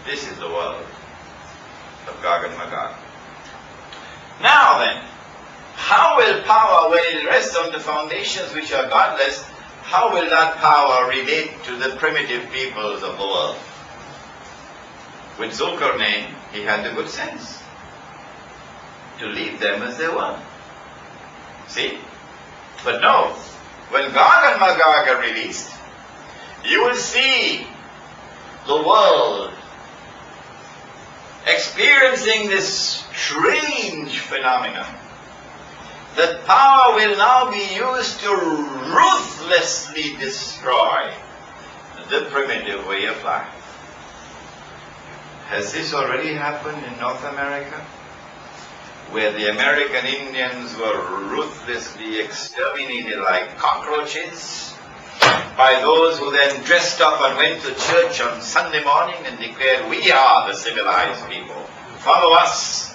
This is the world of Gog and Magog. Now then, how will power, when it rests on the foundations which are godless, how will that power relate to the primitive peoples of the world? With Zulkarnain, he had the good sense to leave them as they were. See? But no, when Gog and Magog are released, you will see the world experiencing this strange phenomenon, that power will now be used to ruthlessly destroy the primitive way of life. Has this already happened in North America, where the American Indians were ruthlessly exterminated like cockroaches by those who then dressed up and went to church on Sunday morning and declared, "We are the civilized people. Follow us."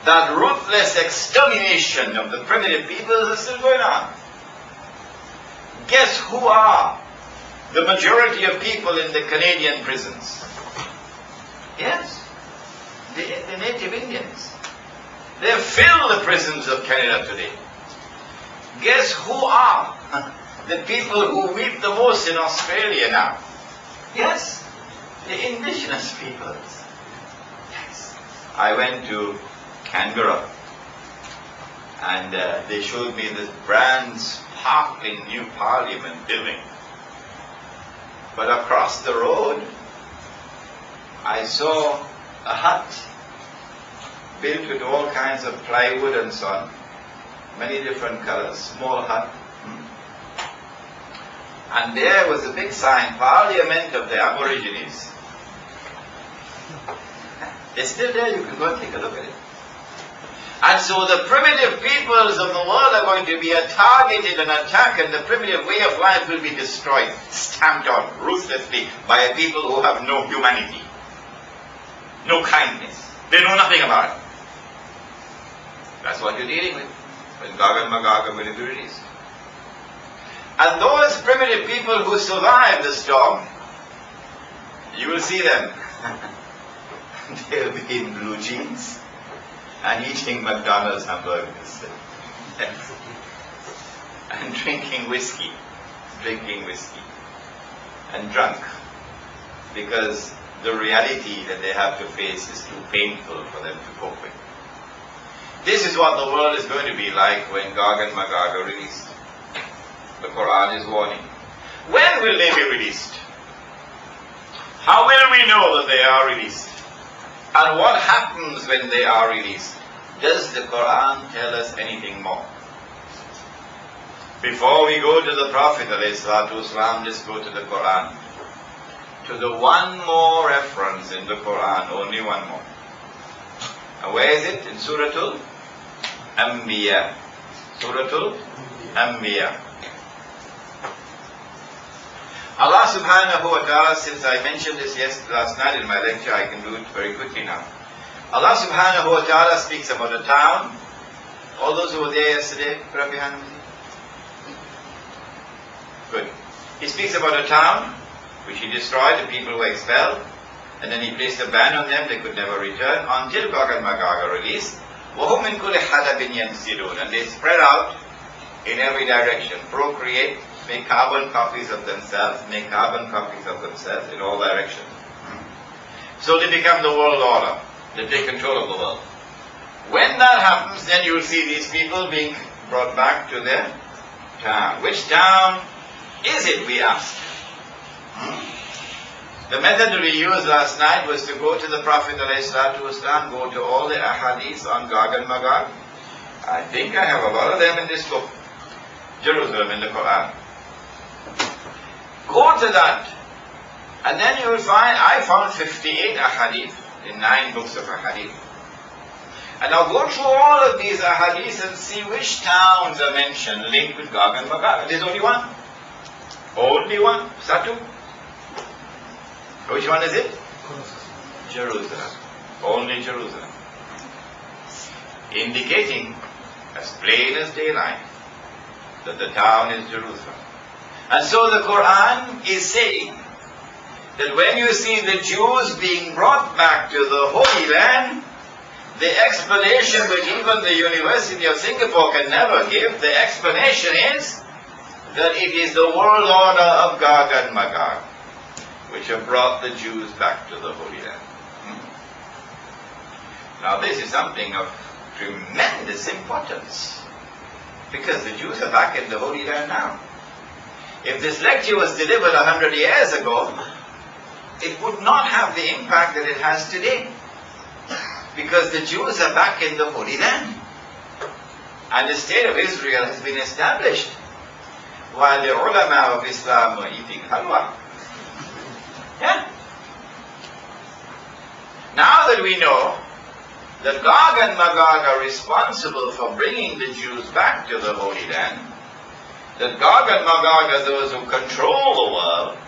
That ruthless extermination of the primitive peoples is still going on. Guess who are the majority of people in the Canadian prisons? Yes, the native Indians. They fill the prisons of Canada today. Guess who are the people who weep the most in Australia now? Yes, the indigenous peoples. Yes. I went to Canberra, and they showed me this brand sparkling new Parliament building. But across the road, I saw a hut built with all kinds of plywood and so on, many different colors, small hut. And there was a big sign, Parliament of the Aborigines. It's still there, you can go and take a look at it. And so the primitive peoples of the world are going to be targeted and attacked, and the primitive way of life will be destroyed, stamped on ruthlessly by a people who have no humanity, no kindness. They know nothing about it. That's what you're dealing with when Gog and Magog are going to be released. And those primitive people who survive the storm, you will see them. They'll be in blue jeans and eating McDonald's hamburgers and drinking whiskey and drunk, because the reality that they have to face is too painful for them to cope with. This is what the world is going to be like when Gog and Magog are released. The Quran is warning. When will they be released? How will we know that they are released? And what happens when they are released? Does the Quran tell us anything more? Before we go to the Prophet ﷺ, let's go to the Quran. To the one more reference in the Quran, only one more. And where is it? In Surah Al-Anbiya. Surah Al-Anbiya. Allah subhanahu wa ta'ala, since I mentioned this last night in my lecture, I can do it very quickly now. Allah subhanahu wa ta'ala speaks about a town. All those who were there yesterday, put up your hand. Good. He speaks about a town which he destroyed, the people were expelled, and then he placed a ban on them, they could never return until Gog and Magog are released. وَهُمْ مِنْ كُلِّ حَدَبٍ يَنْسِلُونَ. And they spread out in every direction, procreate, make carbon copies of themselves in all directions. So they become the world order. They take control of the world. When that happens, then you will see these people being brought back to their town. Which town is it, we ask? The method that we used last night was to go to the Prophet ﷺ, go to all the ahadith on Gog and Magog. I think I have a lot of them in this book, Jerusalem, in the Quran. Go to that, and then you will find, I found 58 ahadith in 9 books of ahadith. And now go through all of these ahadith and see which towns are mentioned linked with Gog and Magog. There's only one. Only one. Satu. Which one is it? Jerusalem. Only Jerusalem. Indicating, as plain as daylight, that the town is Jerusalem. And so the Quran is saying that when you see the Jews being brought back to the Holy Land, the explanation which even the University of Singapore can never give, the explanation is that it is the world order of Gog and Magog which have brought the Jews back to the Holy Land. Now this is something of tremendous importance, because the Jews are back in the Holy Land now. If this lecture was delivered 100 years ago, it would not have the impact that it has today, because the Jews are back in the Holy Land and the state of Israel has been established, while the ulama of Islam are eating halwa. Yeah? Now that we know that Gog and Magog are responsible for bringing the Jews back to the Holy Land, that Gog and Magog are those who control the world,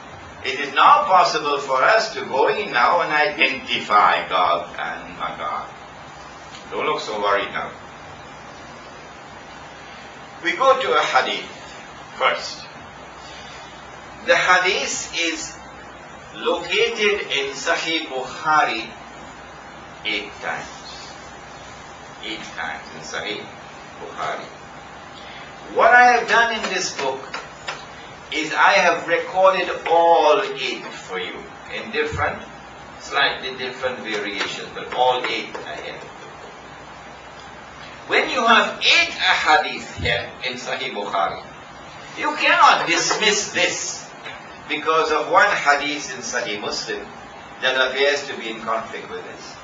it is now possible for us to go in now and identify Gog and Magog. Don't look so worried now. We go to a hadith first. The hadith is located in Sahih Bukhari 8 times. 8 times in Sahih Bukhari. What I have done in this book is I have recorded all 8 for you in different, slightly different variations, but all 8 I have. When you have 8 ahadith here in Sahih Bukhari, you cannot dismiss this because of one hadith in Sahih Muslim that appears to be in conflict with this.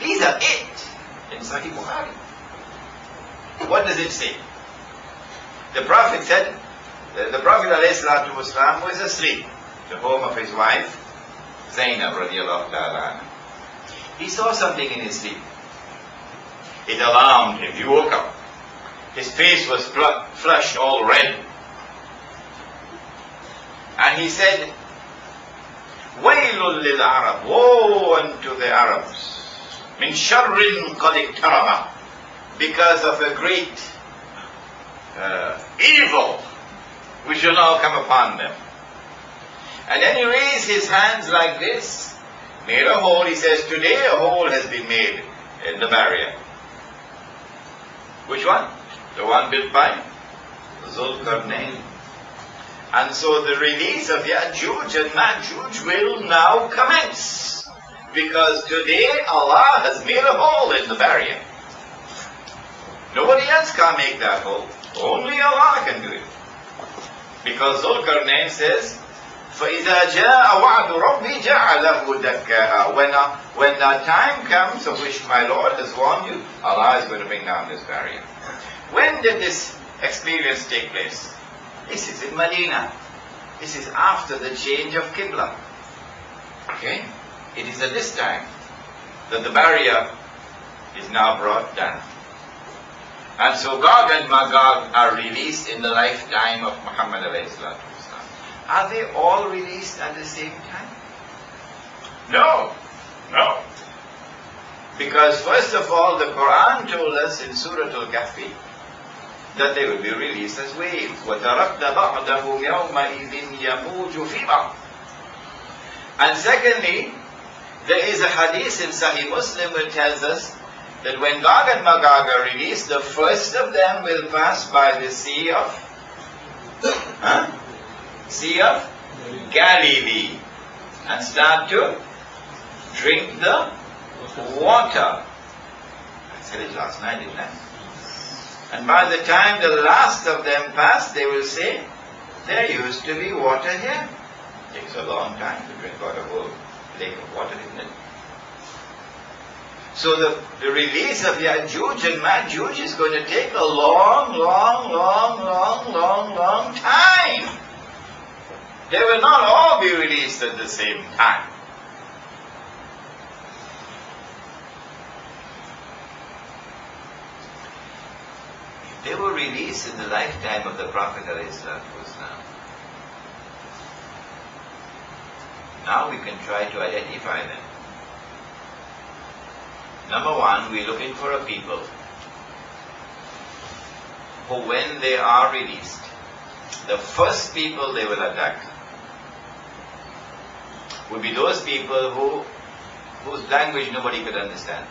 These are 8 in Sahih Bukhari. What does it say? The Prophet said, the Prophet ﷺ was asleep at the home of his wife, Zainab radiallahu ta'ala. He saw something in his sleep. It alarmed him. He woke up. His face was flushed, all red. And he said, Waylul lil Arab, woe unto the Arabs, min sharrin qad iktarama, because of a great evil which will now come upon them. And then he raised his hands like this, made a hole. He says, today a hole has been made in the barrier. Which one? The one built by Zulkarnain. And so the release of Ya'juj and Ma'juj will now commence, because today Allah has made a hole in the barrier. Nobody else can make that hole. Only Allah can do it. Because Zulkarnain says, فَإِذَا جَاءَ وَعْدُ رَبِّي جَعَلَهُ دَكَّاءَ. When that time comes of which my Lord has warned you, Allah is going to bring down this barrier. When did this experience take place? This is in Medina. This is after the change of Qibla. Okay? It is at this time that the barrier is now brought down. And so Gog and Magog are released in the lifetime of Muhammad alayhi salatu wasalam. Are they all released at the same time? No. No. Because first of all, the Quran told us in Surah Al-Kahf that they will be released as waves. وَتَرَكْنَا بَعْضَهُمْ يَوْمَئِذٍ يَمُوجُ فِي بَعْضٍ. And secondly, there is a hadith in Sahih Muslim which tells us that when Gog and Magog are released, the first of them will pass by the Sea of Galilee and start to drink the water. I said it last night, didn't I? And by the time the last of them pass, they will say, there used to be water here. It takes a long time to drink out a whole lake of water, isn't it? So the release of Ya'juj and Ma'juj is going to take a long time. They will not all be released at the same time. They were released in the lifetime of the Prophet ﷺ. Now we can try to identify them. Number one, we're looking for a people who, when they are released, the first people they will attack would be those people whose language nobody could understand.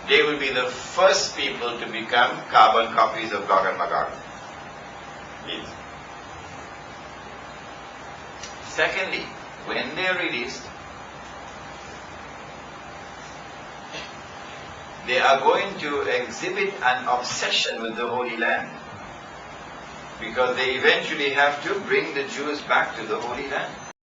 They will be the first people to become carbon copies of Gog and Magog. Yes. Secondly, when they are released, they are going to exhibit an obsession with the Holy Land, because they eventually have to bring the Jews back to the Holy Land.